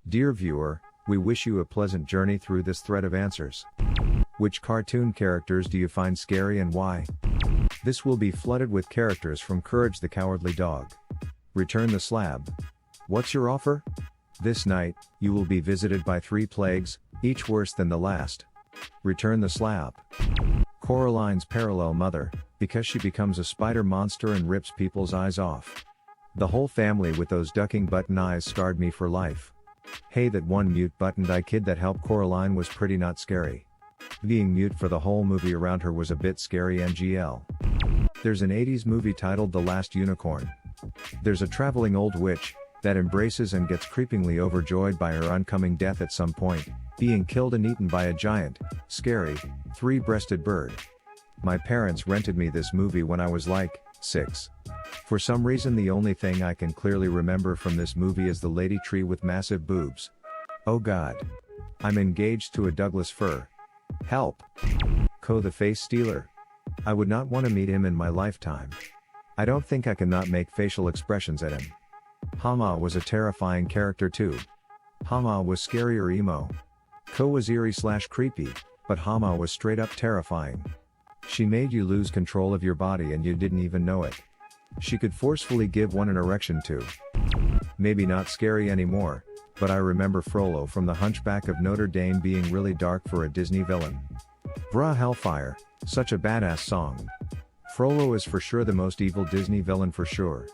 Dear viewer, we wish you a pleasant journey through this thread of answers. Which cartoon characters do you find scary and why? This will be flooded with characters from Courage the Cowardly Dog. Return the Slab. What's your offer? This night, you will be visited by 3 plagues, each worse than the last. Return the Slab. Coraline's parallel mother, because she becomes a spider monster and rips people's eyes off. The whole family with those ducking button eyes scarred me for life. Hey, that one mute buttoned eye kid that helped Coraline was pretty not scary. Being mute for the whole movie around her was a bit scary. NGL. There's an 80s movie titled The Last Unicorn. There's a traveling old witch that embraces and gets creepingly overjoyed by her oncoming death at some point, being killed and eaten by a giant, scary, 3-breasted bird. My parents rented me this movie when I was like 6. For some reason the only thing I can clearly remember from this movie is the lady tree with massive boobs. Oh god. I'm engaged to a Douglas fir. Help. Ko the face stealer. I would not want to meet him in my lifetime. I don't think I can not make facial expressions at him. Hama was a terrifying character too. Hama was scary or emo. Ko was eerie/creepy, but Hama was straight up terrifying. She made you lose control of your body and you didn't even know it. She could forcefully give one an erection too. Maybe not scary anymore, but I remember Frollo from The Hunchback of Notre Dame being really dark for a Disney villain. Bruh Hellfire, such a badass song. Frollo is for sure the most evil Disney villain for sure.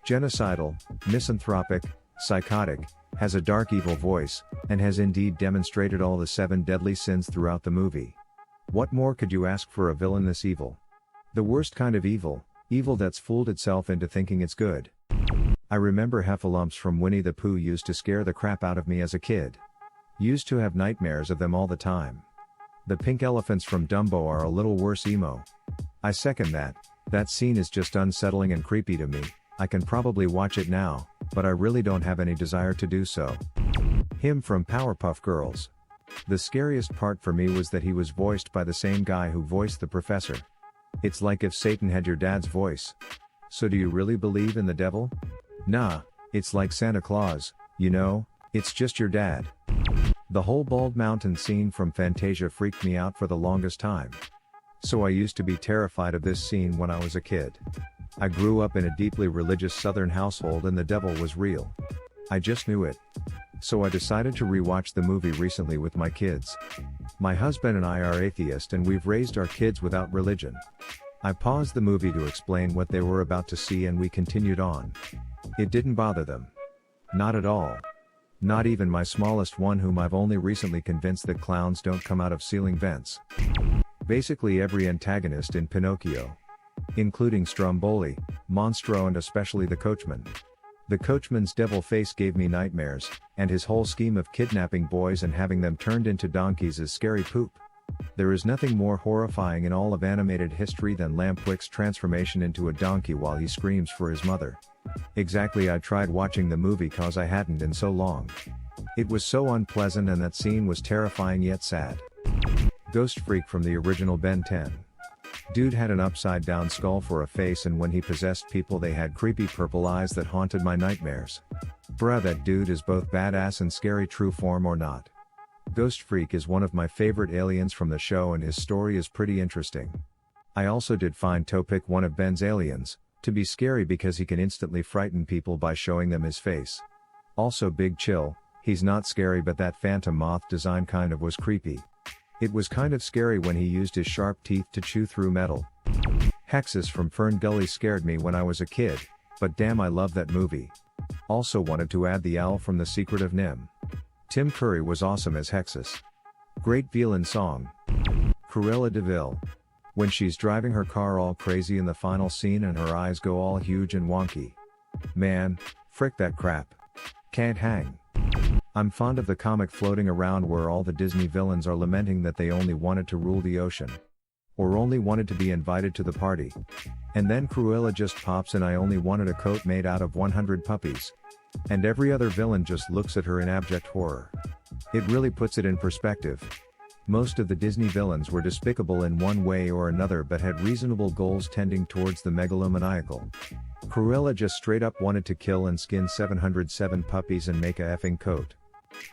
Genocidal, misanthropic, psychotic, has a dark evil voice, and has indeed demonstrated all the 7 deadly sins throughout the movie. What more could you ask for a villain this evil? The worst kind of evil, evil that's fooled itself into thinking it's good. I remember heffalumps from Winnie the Pooh used to scare the crap out of me as a kid. Used to have nightmares of them all the time. The pink elephants from Dumbo are a little worse emo. I second that. That scene is just unsettling and creepy to me. I can probably watch it now, but I really don't have any desire to do so. Him from Powerpuff Girls. The scariest part for me was that he was voiced by the same guy who voiced the professor. It's like if Satan had your dad's voice. So do you really believe in the devil? Nah, it's like Santa Claus, you know, it's just your dad. The whole Bald Mountain scene from Fantasia freaked me out for the longest time. So I used to be terrified of this scene when I was a kid. I grew up in a deeply religious Southern household and the devil was real. I just knew it. So I decided to rewatch the movie recently with my kids. My husband and I are atheists and we've raised our kids without religion. I paused the movie to explain what they were about to see and we continued on. It didn't bother them. Not at all. Not even my smallest one, whom I've only recently convinced that clowns don't come out of ceiling vents. Basically every antagonist in Pinocchio. Including Stromboli, Monstro and especially the coachman. The coachman's devil face gave me nightmares, and his whole scheme of kidnapping boys and having them turned into donkeys is scary poop. There is nothing more horrifying in all of animated history than Lampwick's transformation into a donkey while he screams for his mother. Exactly, I tried watching the movie cause I hadn't in so long. It was so unpleasant and that scene was terrifying yet sad. Ghost Freak from the original Ben 10. Dude had an upside down skull for a face and when he possessed people they had creepy purple eyes that haunted my nightmares. Bruh, that dude is both badass and scary, true form or not. Ghost Freak is one of my favorite aliens from the show and his story is pretty interesting. I also did find Topik, one of Ben's aliens, to be scary because he can instantly frighten people by showing them his face. Also Big Chill, he's not scary but that phantom moth design kind of was creepy. It was kind of scary when he used his sharp teeth to chew through metal. Hexus from Fern Gully scared me when I was a kid, but damn I love that movie. Also wanted to add the owl from The Secret of Nim. Tim Curry was awesome as Hexus. Great villain song. Cruella de Vil. When she's driving her car all crazy in the final scene and her eyes go all huge and wonky. Man, frick that crap. Can't hang. I'm fond of the comic floating around where all the Disney villains are lamenting that they only wanted to rule the ocean. Or only wanted to be invited to the party. And then Cruella just pops in, I only wanted a coat made out of 100 puppies. And every other villain just looks at her in abject horror. It really puts it in perspective. Most of the Disney villains were despicable in one way or another but had reasonable goals tending towards the megalomaniacal. Cruella just straight up wanted to kill and skin 707 puppies and make a effing coat.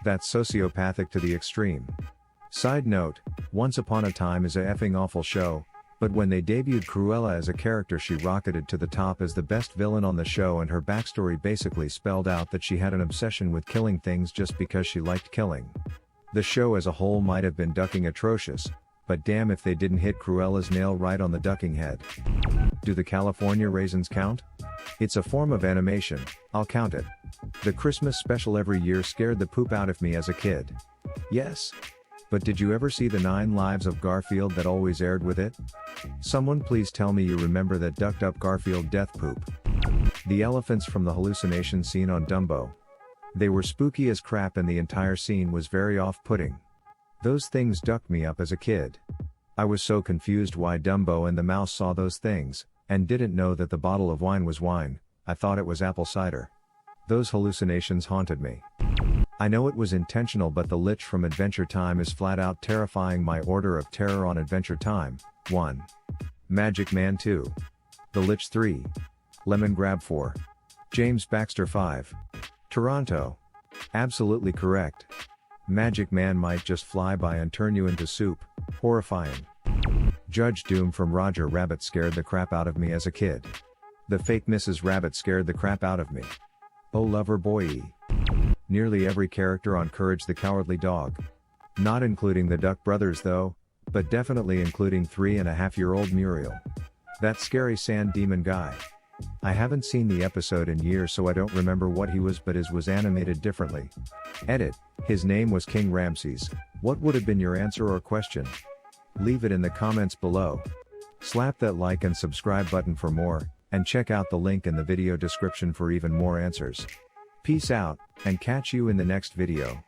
That's sociopathic to the extreme. Side note, Once Upon a Time is a effing awful show, but when they debuted Cruella as a character, she rocketed to the top as the best villain on the show, and her backstory basically spelled out that she had an obsession with killing things just because she liked killing. The show as a whole might have been ducking atrocious, but damn if they didn't hit Cruella's nail right on the ducking head. Do the California raisins count? It's a form of animation, I'll count it. The Christmas special every year scared the poop out of me as a kid. Yes. But did you ever see the 9 Lives of Garfield that always aired with it? Someone please tell me you remember that ducked up Garfield death poop. The elephants from the hallucination scene on Dumbo. They were spooky as crap, and the entire scene was very off-putting. Those things ducked me up as a kid. I was so confused why Dumbo and the mouse saw those things, and didn't know that the bottle of wine was wine. I thought it was apple cider. Those hallucinations haunted me. I know it was intentional, but the Lich from Adventure Time is flat out terrifying. My order of terror on Adventure Time: 1. Magic Man 2. The Lich 3. Lemon Grab 4. James Baxter 5. Toronto. Absolutely correct. Magic Man might just fly by and turn you into soup. Horrifying. Judge Doom from Roger Rabbit scared the crap out of me as a kid. The fake Mrs. Rabbit scared the crap out of me. Oh lover boy. Nearly every character on Courage the Cowardly Dog. Not including the Duck Brothers though, but definitely including 3.5-year-old Muriel. That scary sand demon guy. I haven't seen the episode in years, so I don't remember what he was, but his was animated differently. Edit. His name was King Ramses. What would have been your answer or question? Leave it in the comments below. Slap that like and subscribe button for more, and check out the link in the video description for even more answers. Peace out, and catch you in the next video.